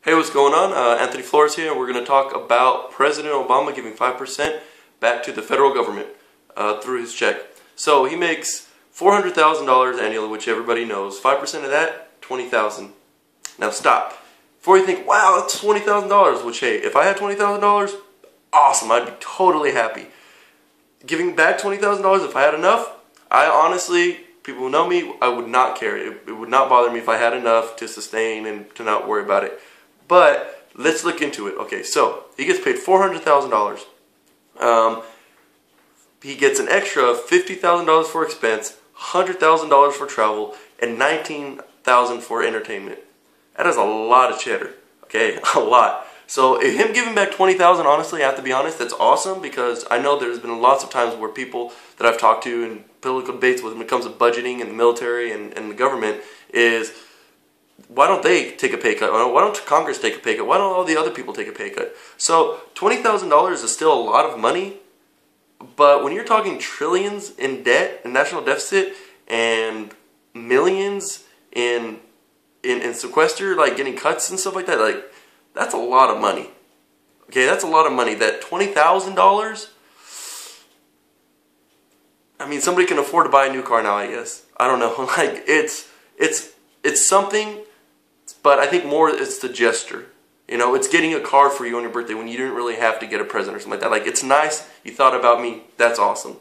Hey, what's going on? Anthony Flores here. We're going to talk about President Obama giving 5% back to the federal government through his check. So he makes $400,000 annually, which everybody knows. 5% of that, $20,000. Now stop. Before you think, wow, that's $20,000, which hey, if I had $20,000, awesome, I'd be totally happy. Giving back $20,000 if I had enough, I honestly, people who know me, I would not care. It would not bother me if I had enough to sustain and to not worry about it. But let's look into it. Okay, so he gets paid $400,000. He gets an extra $50,000 for expense, $100,000 for travel, and $19,000 for entertainment. That is a lot of cheddar. Okay, a lot. So him giving back $20,000, honestly, I have to be honest, that's awesome, because I know there's been lots of times where people that I've talked to in political debates when it comes to budgeting and the military and the government is, why don't they take a pay cut? Why don't Congress take a pay cut? Why don't all the other people take a pay cut? So $20,000 is still a lot of money, but when you're talking trillions in debt and national deficit and millions in sequester, like getting cuts and stuff like that, like that's a lot of money. Okay, that's a lot of money. That $20,000, I mean, somebody can afford to buy a new car now, I guess. I don't know. Like it's something, but I think more it's the gesture. You know, it's getting a car for you on your birthday when you didn't really have to get a present or something like that. Like, it's nice. You thought about me. That's awesome.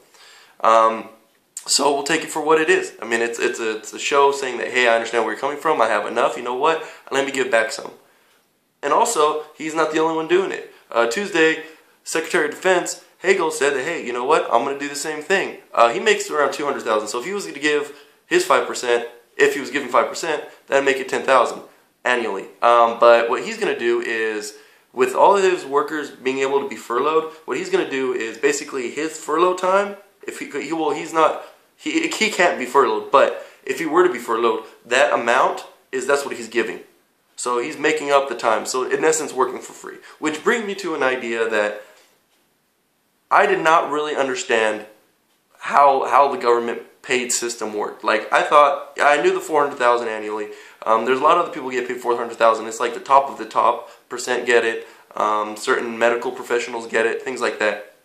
So we'll take it for what it is. I mean, it's a show saying that, hey, I understand where you're coming from. I have enough. You know what? Let me give back some. And also, he's not the only one doing it. Tuesday, Secretary of Defense Hagel said that, hey, you know what? I'm going to do the same thing. He makes around $200,000. So if he was going to give his 5%, if he was giving 5%, that'd make it $10,000 annually. But what he's going to do is, with all of his workers being able to be furloughed, what he's going to do is basically his furlough time. If he can't be furloughed, but if he were to be furloughed, that amount that's what he's giving. So he's making up the time. So in essence, working for free. Which brings me to an idea that I did not really understand how the government paid system worked. Like, I knew the $400,000 annually. There's a lot of other people get paid $400,000. It's like the top of the top percent get it. Certain medical professionals get it. Things like that.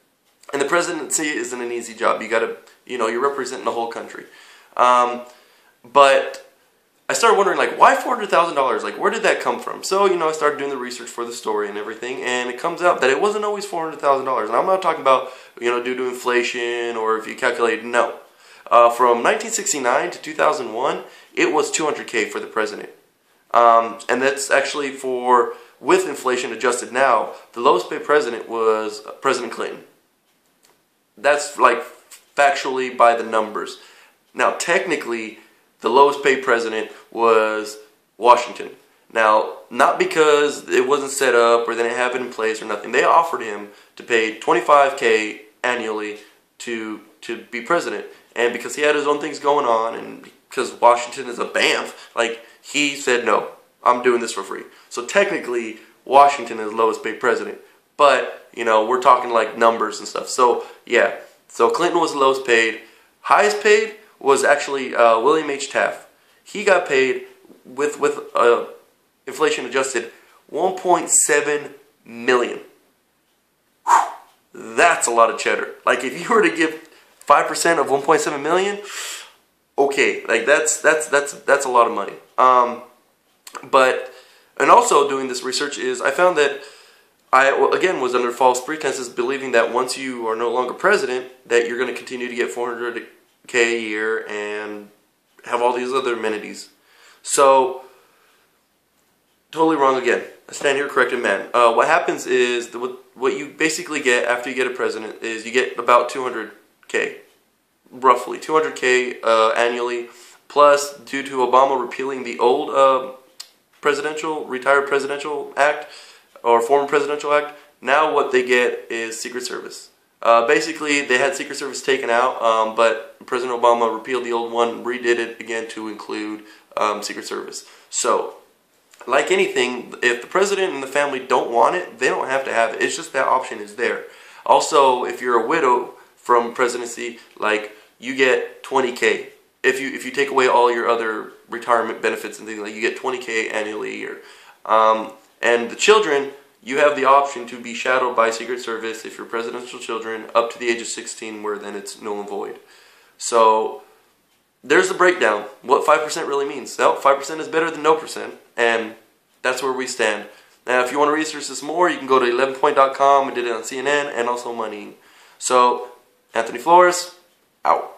And the presidency isn't an easy job. You gotta, you're representing the whole country. But I started wondering, like, why $400,000? Like, where did that come from? So, I started doing the research for the story and everything, and it comes out that it wasn't always $400,000. And I'm not talking about, due to inflation or if you calculate, no. From 1969 to 2001, it was $200K for the president. And that's actually with inflation adjusted now, the lowest paid president was President Clinton. That's like factually by the numbers. Now, technically, the lowest paid president was Washington. Now, not because it wasn't set up or they didn't have it in place or nothing. They offered him to pay $25K annually to be president. And because he had his own things going on and because Washington is a BAMF, like, he said, no, I'm doing this for free. So technically, Washington is the lowest paid president. But, we're talking like numbers and stuff. So, yeah. So Clinton was the lowest paid. Highest paid was actually William H. Taft. He got paid with inflation adjusted $1.7 million. Whew. That's a lot of cheddar. Like, if you were to give 5% of $1.7 million, okay, like that's a lot of money. And also doing this research is I found that I again was under false pretenses, believing that once you are no longer president, that you're going to continue to get $400K a year and have all these other amenities. So totally wrong again. I stand here corrected, man. What happens is what you basically get after you get a president is you get about $200K, roughly $200K annually. Plus, due to Obama repealing the old retired presidential act or former presidential act, now what they get is Secret Service. Basically, they had Secret Service taken out, but President Obama repealed the old one, redid it again to include Secret Service. So, like anything, if the president and the family don't want it, they don't have to have it. It's just that option is there. Also, if you're a widow from presidency, like, you get $20K. If you take away all your other retirement benefits and things, like, you get $20K annually a year. And the children, you have the option to be shadowed by Secret Service if you're presidential children up to the age of 16, where then it's null and void. So there's the breakdown, what 5% really means. Now, 5% is better than no percent, and that's where we stand. Now, if you want to research this more, you can go to 11point.com. I did it on CNN and also Money. So, Anthony Flores, out.